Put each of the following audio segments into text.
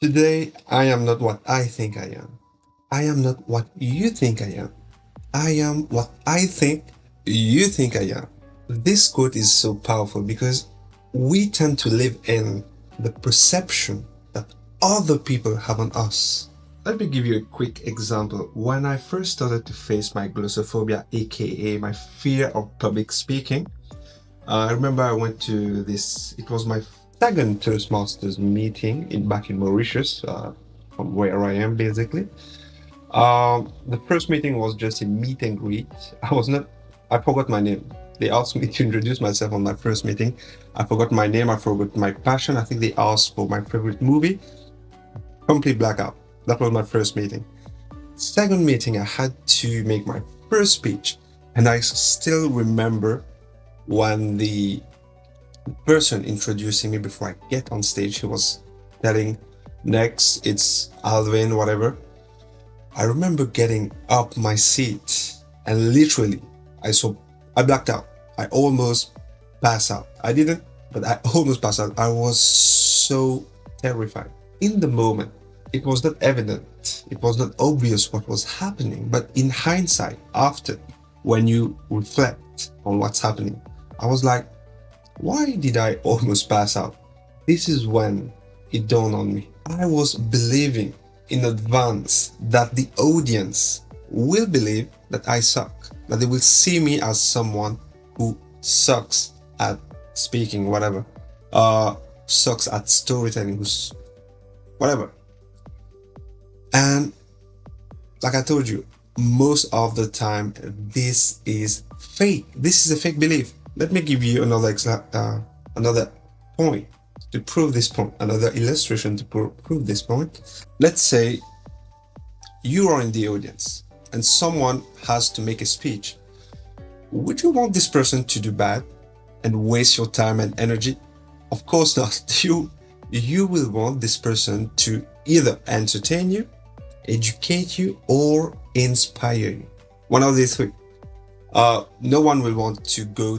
Today, I am not what I think I am. I am not what you think I am. I am what I think you think I am. This quote is so powerful because we tend to live in the perception that other people have on us. Let me give you a quick example. When I first started to face my glossophobia, aka my fear of public speaking, I remember I went to this, it was my second Toastmasters meeting back in Mauritius, from where I am basically. The first meeting was just a meet and greet. I forgot my name. They asked me to introduce myself on my first meeting. I forgot my name, I forgot my passion. I think they asked for my favorite movie. Complete blackout. That was my first meeting. Second meeting, I had to make my first speech. And I still remember when the person introducing me before I get on stage, he was telling, next, it's Alvin, whatever. I remember getting up my seat and literally I blacked out. I almost passed out. I didn't, but I almost passed out. I was so terrified. In the moment, it was not evident, it was not obvious what was happening, but in hindsight, after, when you reflect on what's happening, I was like, why did I almost pass out? This is when it dawned on me. I was believing in advance that the audience will believe that I suck, that they will see me as someone who sucks at speaking, whatever, sucks at storytelling, who's whatever. And like I told you, most of the time, this is fake. This is a fake belief. Let me give you another point to prove this point, another illustration to prove this point. Let's say you are in the audience and someone has to make a speech. Would you want this person to do bad and waste your time and energy? Of course not. You will want this person to either entertain you, educate you, or inspire you. One of these three. No one will want to go,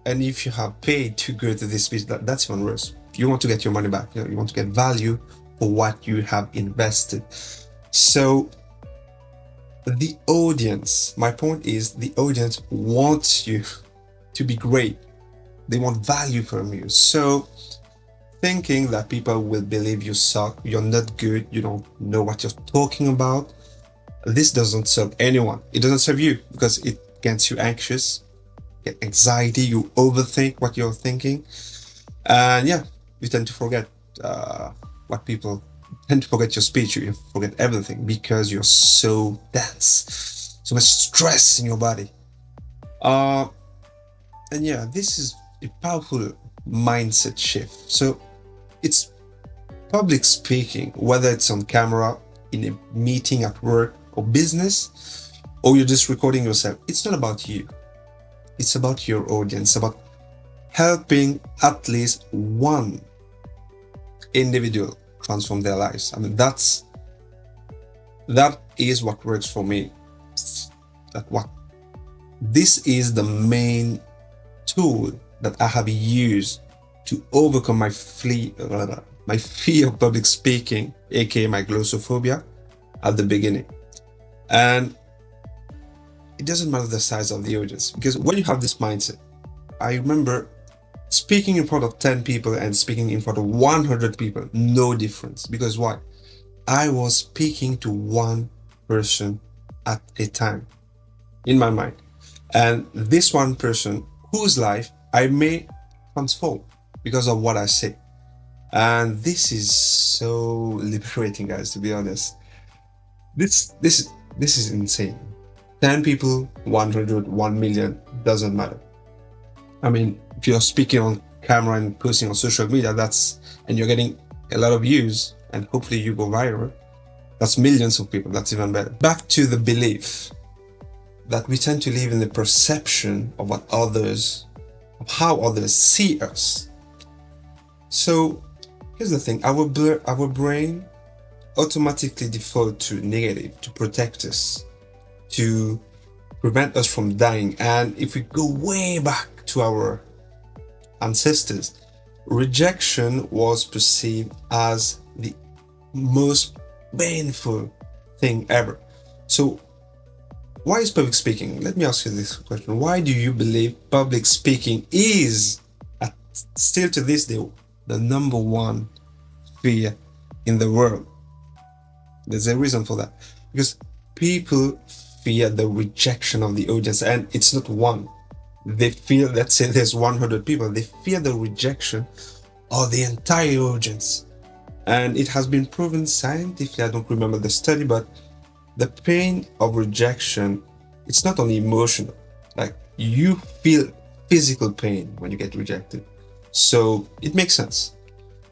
and if you have paid to go to this speech, that's even worse. You want to get your money back. You want to get value for what you have invested. So the audience, my point is, the audience wants you to be great. They want value from you. So thinking that people will believe you suck, you're not good, you don't know what you're talking about, this doesn't serve anyone. It doesn't serve you because it gets you anxious, get anxiety, you overthink what you're thinking, and yeah, you tend to forget what people tend to forget your speech. You forget everything because you're so dense, so much stress in your body. Uh, and yeah, this is a powerful mindset shift. So it's public speaking, whether it's on camera, in a meeting at work or business, or you're just recording yourself. It's not about you. It's about your audience, about helping at least one individual transform their lives. I mean, that is what works for me. This is the main tool that I have used to overcome my fear of public speaking, aka my glossophobia, at the beginning. And it doesn't matter the size of the audience, because when you have this mindset, I remember speaking in front of 10 people and speaking in front of 100 people, no difference. Because why? I was speaking to one person at a time in my mind. And this one person whose life I may transform because of what I say. And this is so liberating, guys, to be honest. This is insane. 10 people, 100, 1 million, doesn't matter. I mean, if you're speaking on camera and posting on social media, and you're getting a lot of views, and hopefully you go viral, that's millions of people. That's even better. Back to the belief that we tend to live in the perception of of how others see us. So here's the thing, our brain automatically default to negative to protect us, to prevent us from dying. And if we go way back to our ancestors, rejection was perceived as the most painful thing ever. So, why is public speaking? Let me ask you this question. Why do you believe public speaking is, at, still to this day, the number one fear in the world? There's a reason for that. Because people fear the rejection of the audience, and it's not one. They fear, let's say there's 100 people, they fear the rejection of the entire audience. And it has been proven scientifically, I don't remember the study, but the pain of rejection, it's not only emotional. Like you feel physical pain when you get rejected. So it makes sense.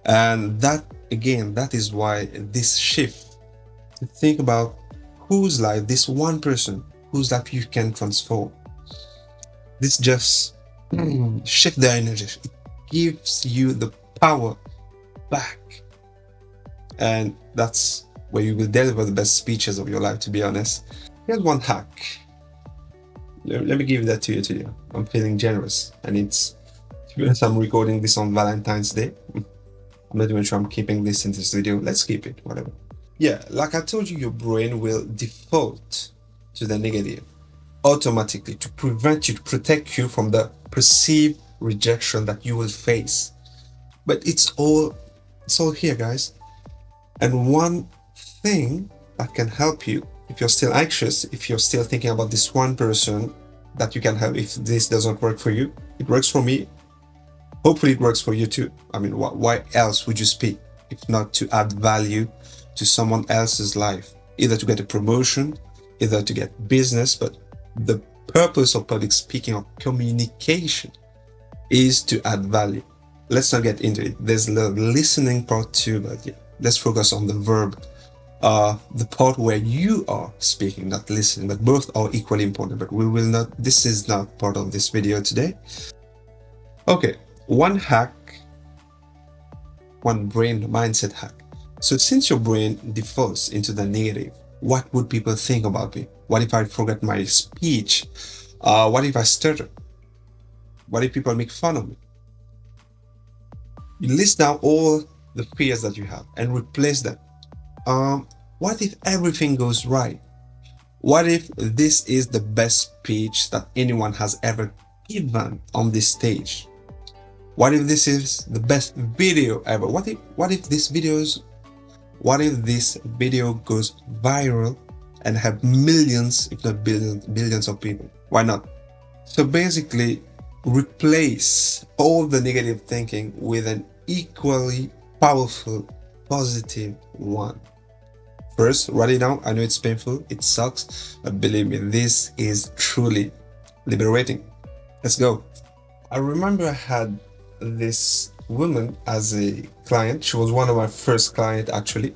And that, again, that is why this shift to think about whose life, this one person whose life you can transform. This just shift the energy. It gives you the power back. And that's where you will deliver the best speeches of your life, to be honest. Here's one hack. Let me give that to you. I'm feeling generous. And it's, to be honest, I'm recording this on Valentine's Day. I'm not even sure I'm keeping this in this video. Let's keep it, whatever. Yeah, like I told you, your brain will default to the negative automatically to prevent you, to protect you from the perceived rejection that you will face. But it's all here, guys. And one thing that can help you, if you're still anxious, if you're still thinking about this one person that you can help, if this doesn't work for you, it works for me. Hopefully it works for you too. I mean, why else would you speak if not to add value to someone else's life? Either to get a promotion, either to get business, but the purpose of public speaking or communication is to add value. Let's not get into it. There's the listening part too, but yeah, let's focus on the verb, the part where you are speaking, not listening, but both are equally important. But we will not, this is not part of this video today. Okay, one hack, one brain mindset hack. So since your brain defaults into the negative, what would people think about me? What if I forget my speech? What if I stutter? What if people make fun of me? You list down all the fears that you have and replace them. What if everything goes right? What if this is the best speech that anyone has ever given on this stage? What if this is the best video ever? What if this video goes viral and have millions, if not billions of people? Why not? So basically, replace all the negative thinking with an equally powerful positive one. First, write it down. I know it's painful, it sucks, but believe me, this is truly liberating. Let's go. I remember I had this woman as a client. She was one of my first clients, actually.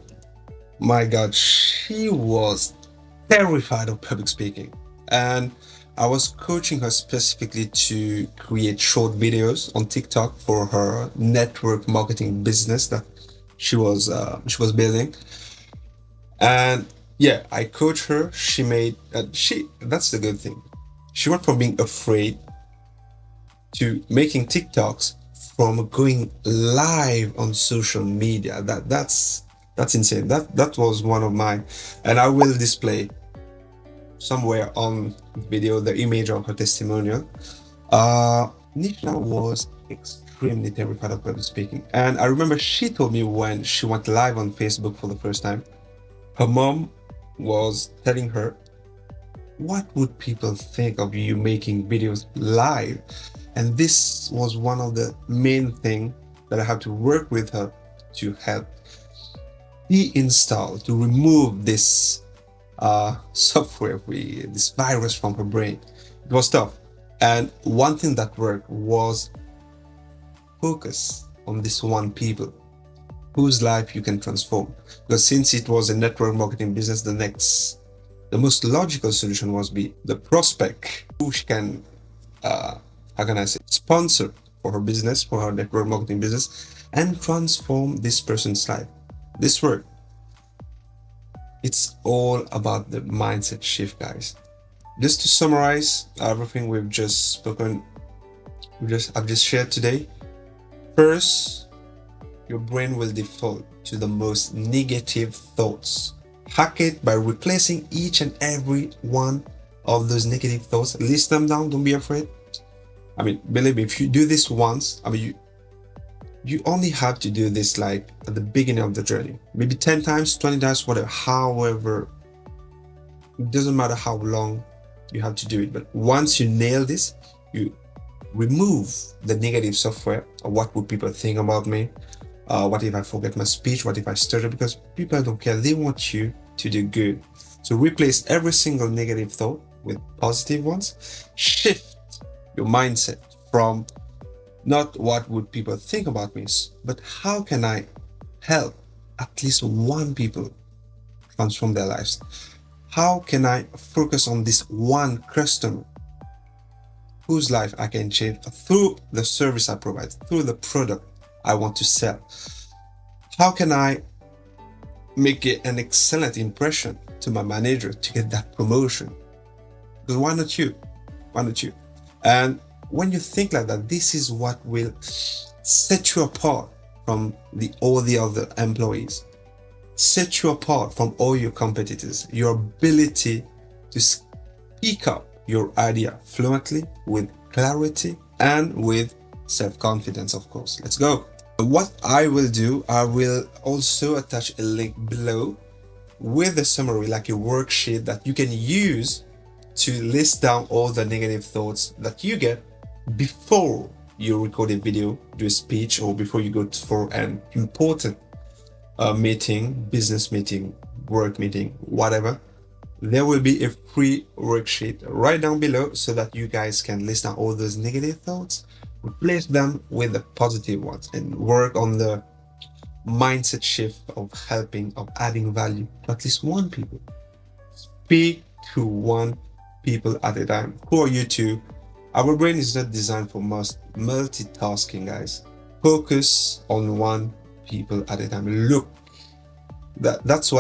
My God, she was terrified of public speaking. And I was coaching her specifically to create short videos on TikTok for her network marketing business that she was building. And yeah, I coached her. She made that's the good thing. She went from being afraid to making TikToks, from going live on social media. That's insane. That was one of mine, and I will display somewhere on the video the image of her testimonial. Nisha was extremely terrified of public speaking, and I remember she told me when she went live on Facebook for the first time, her mom was telling her, what would people think of you making videos live? And this was one of the main things that I had to work with her to help deinstall, to remove this software, this virus from her brain. It was tough. And one thing that worked was focus on this one people whose life you can transform. Because since it was a network marketing business, the most logical solution was be the prospect who she can, how can I say, sponsor for her business, for her network marketing business, and transform this person's life. This work. It's all about the mindset shift, guys. Just to summarize everything we've just spoken, I've just shared today. First, your brain will default to the most negative thoughts. Hack it by replacing each and every one of those negative thoughts. List them down, don't be afraid. I mean, believe me, if you do this once, I mean, you only have to do this like at the beginning of the journey. Maybe 10 times, 20 times, whatever. However, it doesn't matter how long you have to do it. But once you nail this, you remove the negative software. What would people think about me? What if I forget my speech? What if I stutter? Because people don't care. They want you to do good. So replace every single negative thought with positive ones. Shift your mindset from not what would people think about me, but how can I help at least one people transform their lives? How can I focus on this one customer whose life I can change through the service I provide, through the product I want to sell? How can I make an excellent impression to my manager to get that promotion? Because why not you? Why not you? And when you think like that, this is what will set you apart from all the other employees, set you apart from all your competitors. Your ability to speak up your idea fluently, with clarity, and with self-confidence, of course. Let's go. What I will do, I will also attach a link below with a summary, like a worksheet that you can use to list down all the negative thoughts that you get before you record a video, do a speech, or before you go for an important meeting, business meeting, work meeting, whatever. There will be a free worksheet right down below so that you guys can list down all those negative thoughts, replace them with the positive ones, and work on the mindset shift of helping, of adding value to at least one people. Speak to one people at a time. Who are you to? Our brain is not designed for multitasking, guys. Focus on one people at a time. Look, that's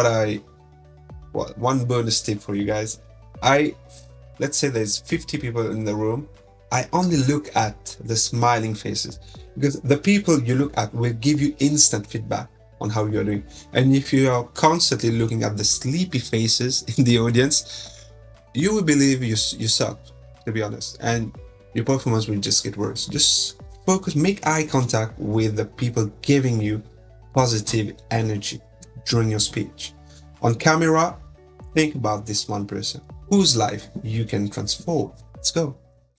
one bonus tip for you guys. Let's say there's 50 people in the room. I only look at the smiling faces, because the people you look at will give you instant feedback on how you're doing. And if you are constantly looking at the sleepy faces in the audience, you will believe you suck, to be honest, and your performance will just get worse. Just focus, make eye contact with the people giving you positive energy during your speech. On camera, think about this one person whose life you can transform. Let's go.